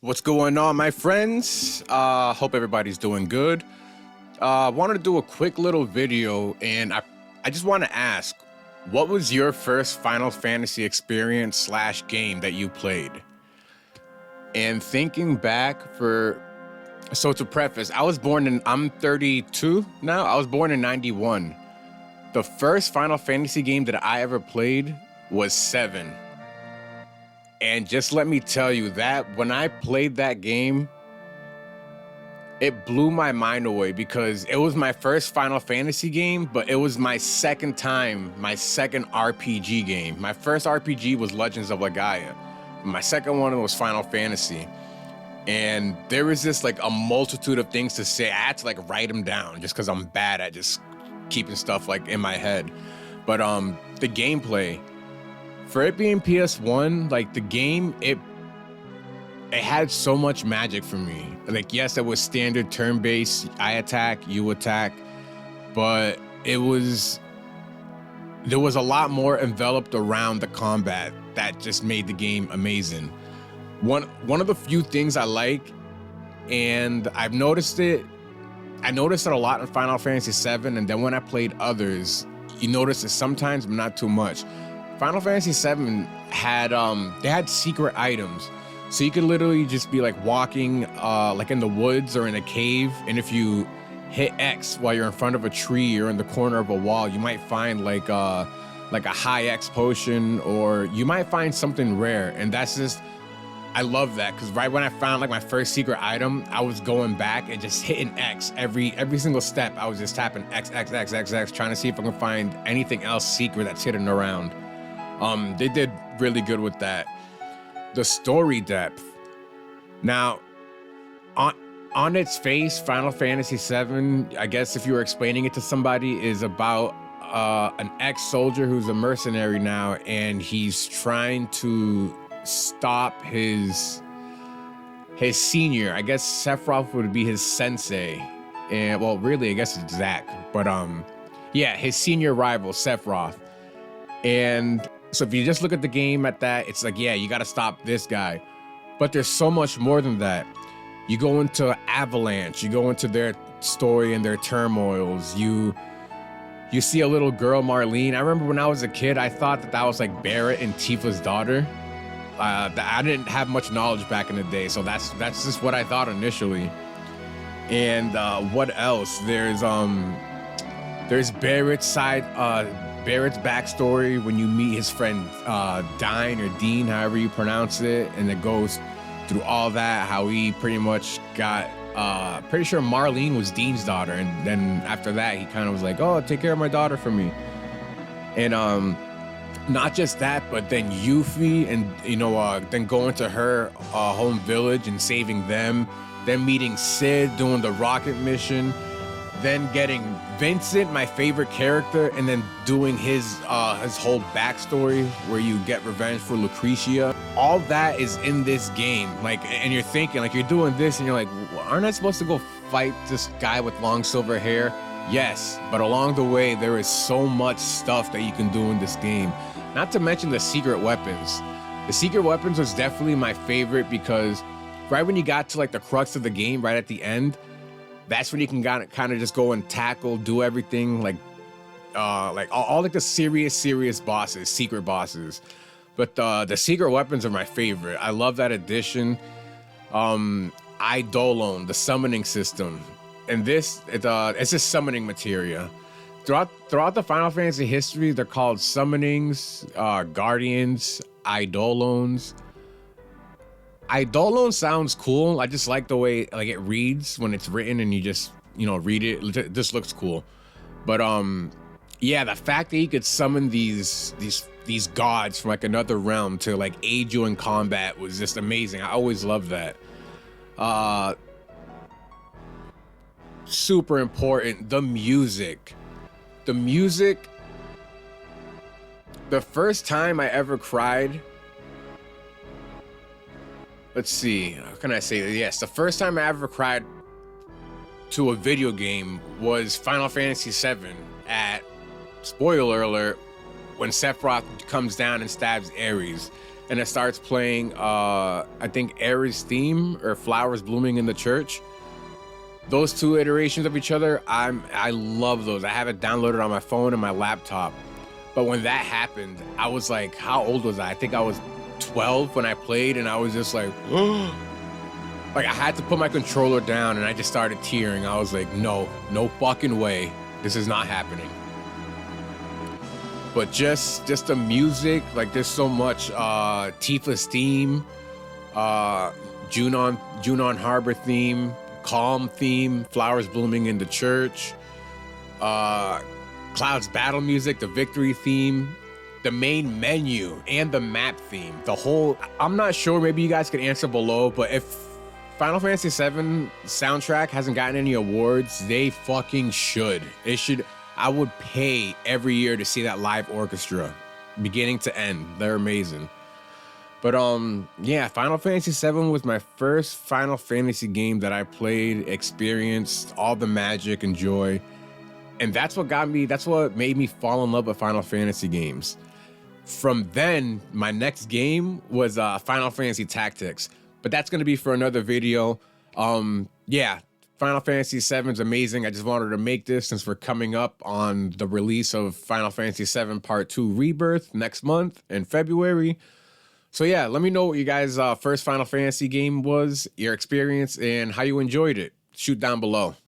What's going on, my friends? Hope everybody's doing good. Wanted to do a quick little video, and I just want to ask, what was your first Final Fantasy experience slash game that you played? And thinking back so to preface, I'm 32 now. I was born in 91. The first Final Fantasy game that I ever played was 7. And just let me tell you that when I played that game, it blew my mind away because it was my first Final Fantasy game, but it was my second RPG game. My first RPG was Legends of Legaia. My second one was Final Fantasy. And there was just like a multitude of things to say. I had to like write them down just because I'm bad at just keeping stuff like in my head. But the gameplay, for it being PS1, like the game, it had so much magic for me. Like, yes, it was standard turn-based, I attack, you attack, but there was a lot more enveloped around the combat that just made the game amazing. One of the few things I like, and I noticed it a lot in Final Fantasy VII, and then when I played others, you notice it sometimes, but not too much. Final Fantasy VII had secret items. So you could literally just be like walking like in the woods or in a cave, and if you hit X while you're in front of a tree or in the corner of a wall, you might find like a high X potion, or you might find something rare. And that's just, I love that, because right when I found like my first secret item, I was going back and just hitting X every single step. I was just tapping X, X, X, X, X, trying to see if I can find anything else secret that's hidden around. They did really good with that. The story depth. Now, on its face, Final Fantasy VII, I guess if you were explaining it to somebody, is about an ex-soldier who's a mercenary now, and he's trying to stop his senior. I guess Sephiroth would be his sensei. And well, really, I guess it's Zack. But yeah, his senior rival, Sephiroth. And so if you just look at the game at that, it's like, yeah, you got to stop this guy. But there's so much more than that. You go into Avalanche, you go into their story and their turmoils. You see a little girl, Marlene. I remember when I was a kid, I thought that was like Barrett and Tifa's daughter. I didn't have much knowledge back in the day, so that's just what I thought initially. And what else? There's Barrett's side. Barrett's backstory when you meet his friend Dine or Dean, however you pronounce it, and it goes through all that, how he pretty much got pretty sure Marlene was Dean's daughter, and then after that he kind of was like, oh, take care of my daughter for me. And not just that, but then Yuffie, and then going to her home village and saving them, then meeting Sid, doing the rocket mission, then getting Vincent, my favorite character, and then doing his whole backstory where you get revenge for Lucretia. All that is in this game. Like, and you're thinking, like, you're doing this and you're like, aren't I supposed to go fight this guy with long silver hair? Yes, but along the way, there is so much stuff that you can do in this game. Not to mention the secret weapons. The secret weapons was definitely my favorite because right when you got to like the crux of the game, right at the end, that's when you can kind of just go and tackle, do everything, like all like the serious bosses, secret bosses. But the secret weapons are my favorite. I love that addition. Eidolon, the summoning system, and it's just summoning materia. Throughout the Final Fantasy history, they're called summonings, guardians, eidolons. Eidolon sounds cool. I just like the way like it reads when it's written and you just, read it. It just looks cool. But yeah, the fact that you could summon these gods from like another realm to like aid you in combat was just amazing. I always loved that. Super important, the music. The first time I ever cried, let's see, how can I say that? Yes, the first time I ever cried to a video game was Final Fantasy VII at, spoiler alert, when Sephiroth comes down and stabs Ares. and it starts playing I think Ares theme or Flowers Blooming in the Church. Those two iterations of each other, I love those. I have it downloaded on my phone and my laptop. But when that happened, I was like, how old was I? I think I was 12 when I played, and I was just like, like I had to put my controller down, and I just started tearing. I was like, no fucking way. This is not happening. But just the music, like there's so much Tifa's theme, Junon Harbor theme, Calm theme, Flowers Blooming in the Church, Cloud's battle music, the victory theme, the main menu, and the map theme. The whole, I'm not sure, maybe you guys could answer below, but if Final Fantasy VII soundtrack hasn't gotten any awards, they fucking should. It should. I would pay every year to see that live orchestra, beginning to end. They're amazing. But yeah, Final Fantasy VII was my first Final Fantasy game that I played, experienced all the magic and joy. And that's what made me fall in love with Final Fantasy games. From then, my next game was Final Fantasy Tactics. But that's going to be for another video. Yeah, Final Fantasy VII is amazing. I just wanted to make this since we're coming up on the release of Final Fantasy VII Part 2 Rebirth next month in February. So yeah, let me know what you guys' first Final Fantasy game was, your experience, and how you enjoyed it. Shoot down below.